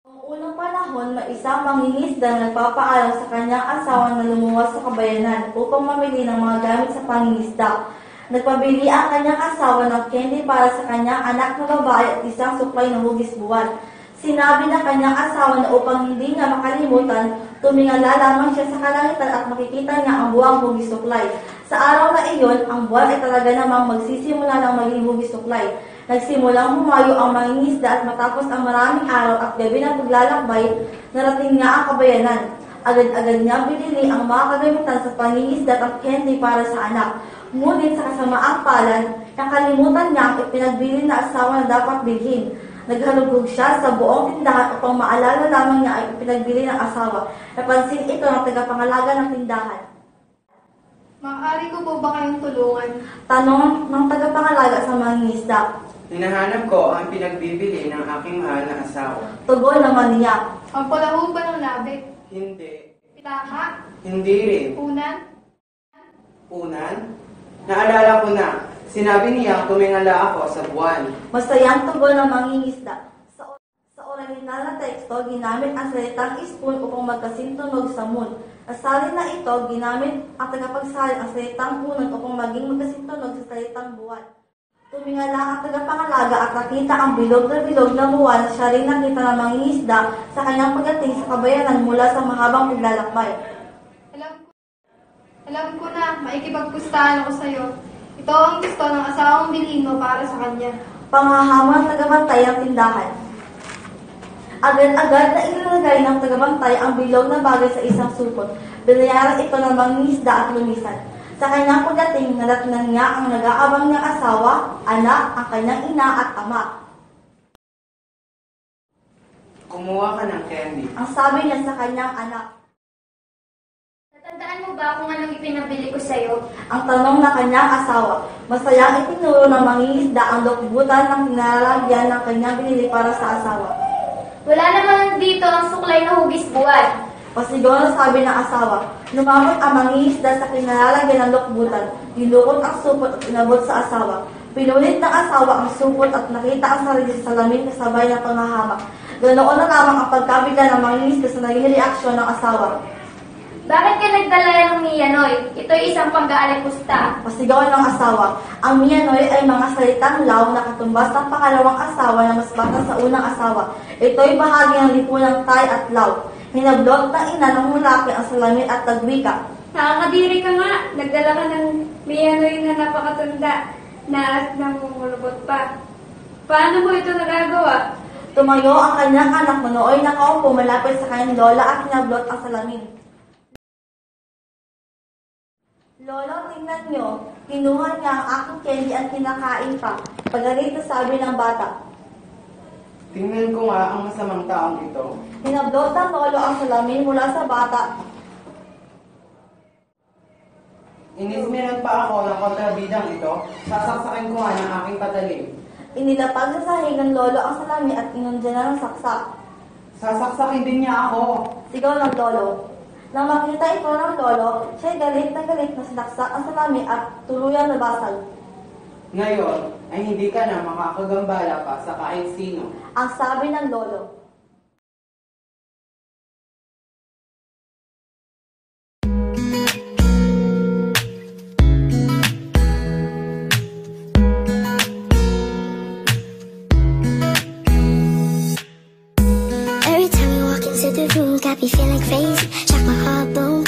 Noong unang panahon, may isang mangingisda na nagpapaalam sa kanyang asawa na lumuwas sa kabayanan upang mamili ng mga gamit sa pangingisda. Nagpabili ang kanyang asawa ng candy para sa kanyang anak na babae at isang suklay na hugis buwan. Sinabi ng kanyang asawa na upang hindi niya makalimutan, tumingala lamang siya sa kalangitan at makikita niya ang buwang hugis suklay. Sa araw na iyon, ang buwan ay talaga namang magsisimula ng maging hugis suklay. Nagsimulang humayo ang mangingisda at matapos ang maraming araw at gabi ng paglalakbay, narating niya ang kabayanan. Agad-agad niya binili ang mga kagamitan sa pangingisda at candy para sa anak. Ngunit sa kasamaang palad, nakalimutan niya ang ipinagbili na asawa na dapat bilhin. Naghalugog siya sa buong tindahan upang maalala lamang niya ay ipinagbili ng asawa. Napansin ito ng tagapangalaga ng tindahan. Maaari ko po ba kayong tulungan? Tanong ng tagapangalaga sa mangingisda. Hinahanap ko ang pinagbibili ng aking mahal na asawa. Tugon naman niya. Ang palahog ba ng labi? Hindi. Pitaka? Hindi rin. Unan? Unan? Naalala ko na. Sinabi niya tumingala ako sa buwan. Masayang tugon ng mangingisda. Sa orihinal na teksto, ginamit ang salitang spoon upang magkasintunog sa moon. Asalin na ito, ginamit ang tagapagsalin ang salitang unan upang maging magkasintunog sa salitang buwan. Tumingala ang tagapangalaga at nakita ang bilog na buwan na siya rin nakita ng mangingisda sa kanyang pagdating sa kabayanan mula sa mahabang paglalakbay. Alam ko na, maikipagpustahan ako sa'yo. Ito ang gusto ng asawang bilhin mo para sa kanya. Panghahamon ng tagabantay ang tindahan. Agad-agad na ilalagay ng tagabantay ang bilog na bagay sa isang supot. Binayaran ito ng mangingisda at lumisan. Sa kanyang pagdating, nalatnan niya ang nag-aabang niyang asawa, anak, ang kanyang ina at ama. Kumuha ka ng candy. Ang sabi niya sa kanyang anak. Natandaan mo ba kung anong ipinabili ko sa'yo? Ang tanong na kanyang asawa. Masayang itinuro ng mangingisda ang dokbutan ng nilalagyan ng kanyang binili para sa asawa. Wala naman dito ang suklay na hugis buwan. Pasigaw na sabi ng asawa. Lumapot ang mangingisda sa kinalalagyan ng lokbutan. Dinukot ang supot at inabot sa asawa. Pinulit ng asawa ang supot at nakita ang sarili sa salamin kasabay ng panghahamak. Ganoon na lamang ang pagkabigla ng mangingisda sa naging reaksyon ng asawa. Bakit ka nagdala ng Miyanoy? Ito'y isang pag-aalipusta. Pasigaw ng asawa. Ang Miyanoy ay mga salitang law na katumbas ng pangalawang asawa na mas bata sa unang asawa. Ito'y bahagi ng lipunang Tay at Law. Hinablot na ina ng mulaki ang salamin at tagwika. Nakakadiri ka nga. Nagdala ka ng Miyanoy na napakatanda na at nangungulubot pa. Paano mo ito nagagawa? Tumayo ang kanyang anak na nooy nakaupo malapit sa kanyang lola at hinablot ang salamin. Lolo, tingnan nyo. Kinuha niya ang aking candy at kinakain pa. Pagalit na sabi ng bata. Tingnan ko nga ang masamang taong ito. Hinablot ng lolo ang salamin mula sa bata. Inismeran pa ako ng kontrabidang ito. Sasaksakin ko nga ng aking patalim. Inilapag sa sahig ng lolo ang salamin at inundyan na ng saksak. Sasaksakin din niya ako. Sigaw ng lolo. Nang makita ito ng lolo, siya'y galit na sinaksak ang salamin at tuluyang nabasag. Ngayon ay hindi ka na makakagambala pa sa kahit sino. Ang sabi ng lolo. Every time you walk into the room, got me feeling crazy. Shock my heart, boom,